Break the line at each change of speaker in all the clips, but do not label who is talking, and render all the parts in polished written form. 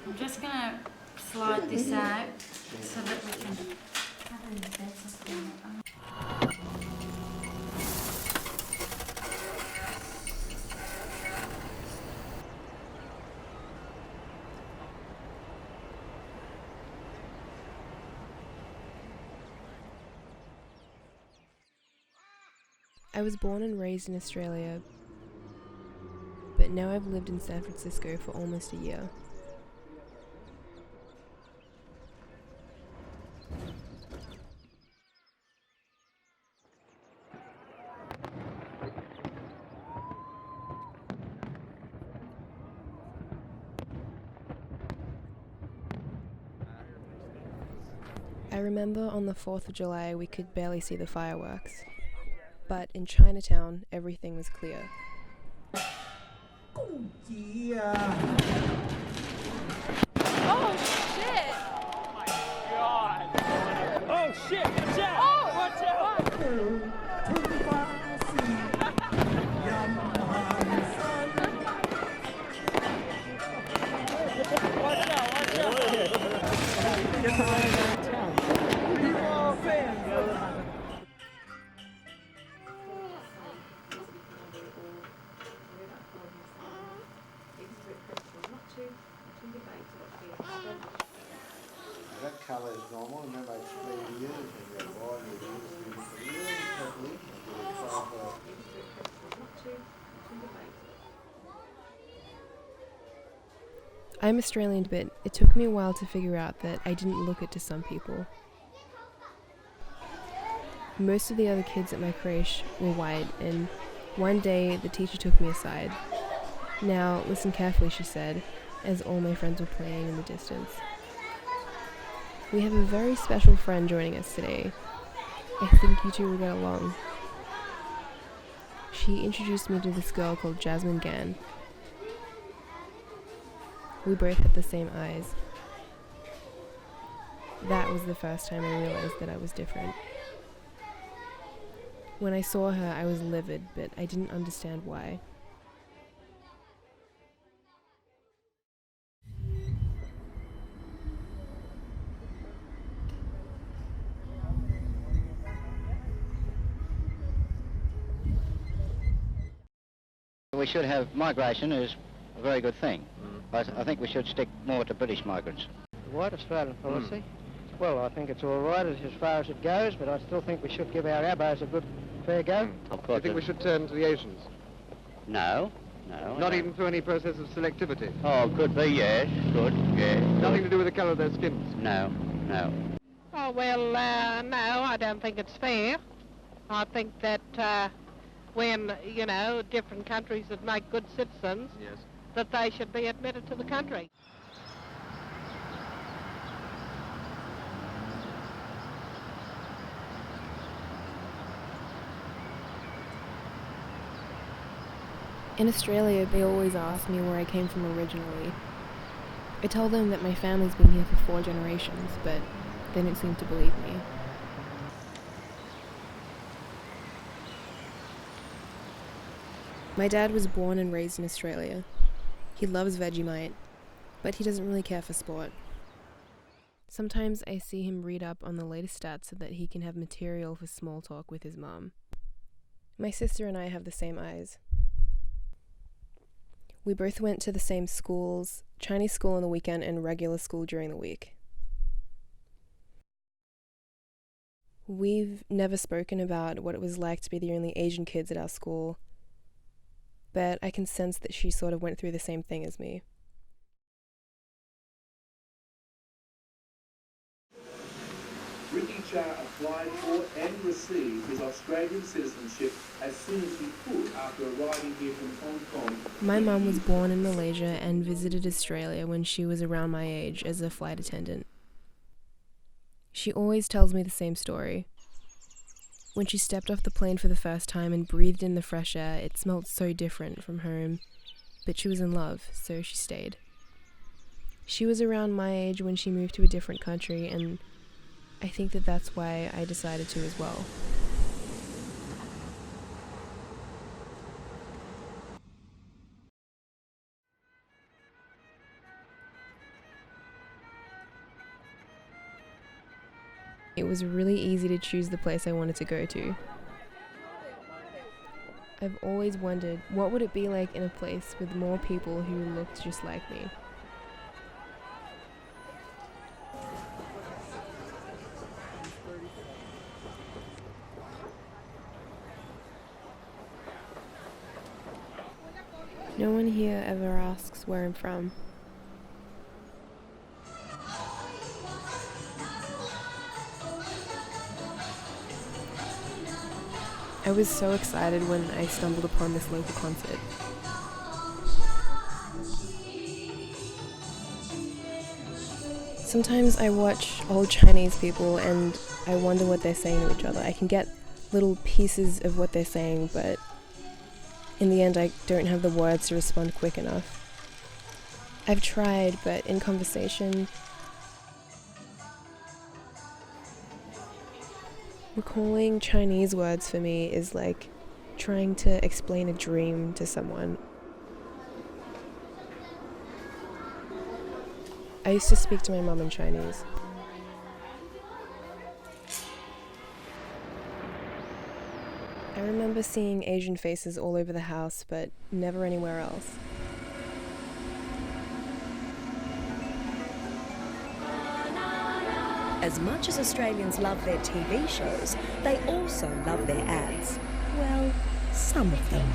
I'm just going to slide this out so that we can have it in better.
I was born and raised in Australia, but now I've lived in San Francisco for almost a year. I remember on the 4th of July we could barely see the fireworks, but in Chinatown everything was clear.
Oh dear!
Oh shit!
Oh my god! Oh shit! Watch out!
Oh!
Watch out! Watch out! Watch out! Get the way down town. Oh, fans!
That colour is normal, and then like 3 years, and your body is really quickly, and you try for.
I'm Australian, but it took me a while to figure out that I didn't look it to some people. Most of the other kids at my creche were white, and one day the teacher took me aside. "Now, listen carefully," she said, as all my friends were playing in the distance. "We have a very special friend joining us today. I think you two will get along." She introduced me to this girl called Jasmine Gann. We both had the same eyes. That was the first time I realized that I was different. When I saw her, I was livid, but I didn't understand why.
We should have migration is a very good thing, but I think we should stick more to British migrants.
White Australian policy? Well, I think it's all right as far as it goes, but I still think we should give our Abos a good fair go.
Of course.
You think we should turn to the Asians?
No.
Not even through any process of selectivity?
Oh, could be, yes. Good, yes.
Nothing to do with the colour of their skins?
No.
Oh, well, no, I don't think it's fair. I think that when, different countries that make good citizens,
Yes.
that they should be admitted to the country.
In Australia, they always ask me where I came from originally. I told them that my family's been here for 4 generations, but they didn't seem to believe me. My dad was born and raised in Australia. He loves Vegemite, but he doesn't really care for sport. Sometimes I see him read up on the latest stats so that he can have material for small talk with his mom. My sister and I have the same eyes. We both went to the same schools, Chinese school on the weekend and regular school during the week. We've never spoken about what it was like to be the only Asian kids at our school, but I can sense that she sort of went through the same thing as me.
Ricky Cha applied for and received his Australian citizenship as soon as he could after arriving here from Hong Kong.
My mum was born in Malaysia and visited Australia when she was around my age as a flight attendant. She always tells me the same story. When she stepped off the plane for the first time and breathed in the fresh air, it smelled so different from home, but she was in love, so she stayed. She was around my age when she moved to a different country, and I think that that's why I decided to as well. It was really easy to choose the place I wanted to go to. I've always wondered, what would it be like in a place with more people who looked just like me? No one here ever asks where I'm from. I was so excited when I stumbled upon this local concert. Sometimes I watch old Chinese people and I wonder what they're saying to each other. I can get little pieces of what they're saying, but in the end I don't have the words to respond quick enough. I've tried, but in conversation, recalling Chinese words for me is like trying to explain a dream to someone. I used to speak to my mum in Chinese. I remember seeing Asian faces all over the house, but never anywhere else.
As much as Australians love their TV shows, they also love their ads. Well, some of them.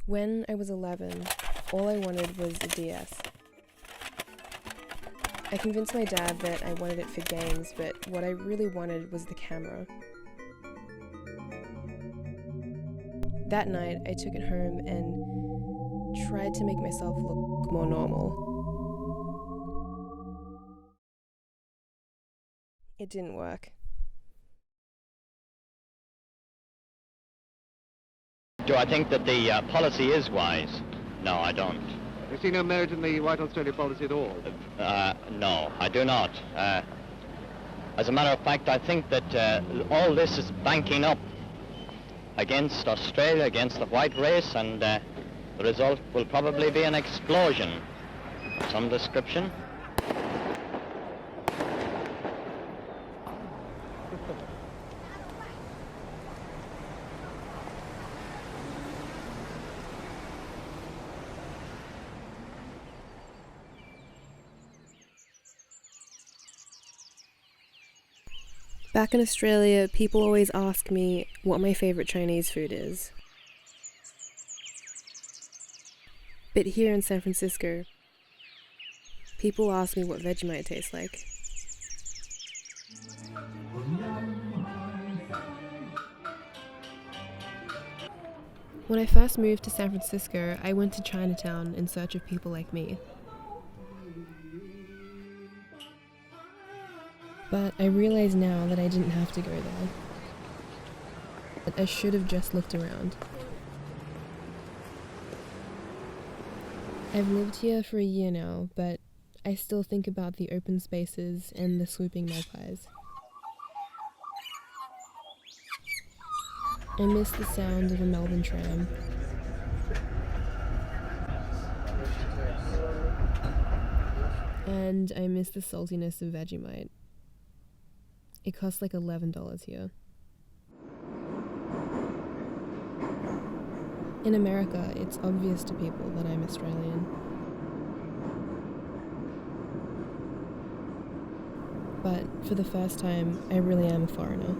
When I was 11, all I wanted was a DS. I convinced my dad that I wanted it for games, but what I really wanted was the camera. That night, I took it home and tried to make myself look more normal. It didn't work.
Do I think that the policy is wise? No, I don't.
You see no merit in the White Australia policy at all?
No, I do not. As a matter of fact, I think that all this is banking up against Australia, against the white race, and the result will probably be an explosion of some description.
Back in Australia, people always ask me what my favourite Chinese food is. But here in San Francisco, people ask me what Vegemite tastes like. When I first moved to San Francisco, I went to Chinatown in search of people like me. But I realize now that I didn't have to go there. That I should have just looked around. I've lived here for a year now, but I still think about the open spaces and the swooping magpies. I miss the sound of a Melbourne tram. And I miss the saltiness of Vegemite. It costs like $11 here. In America, it's obvious to people that I'm Australian. But for the first time, I really am a foreigner.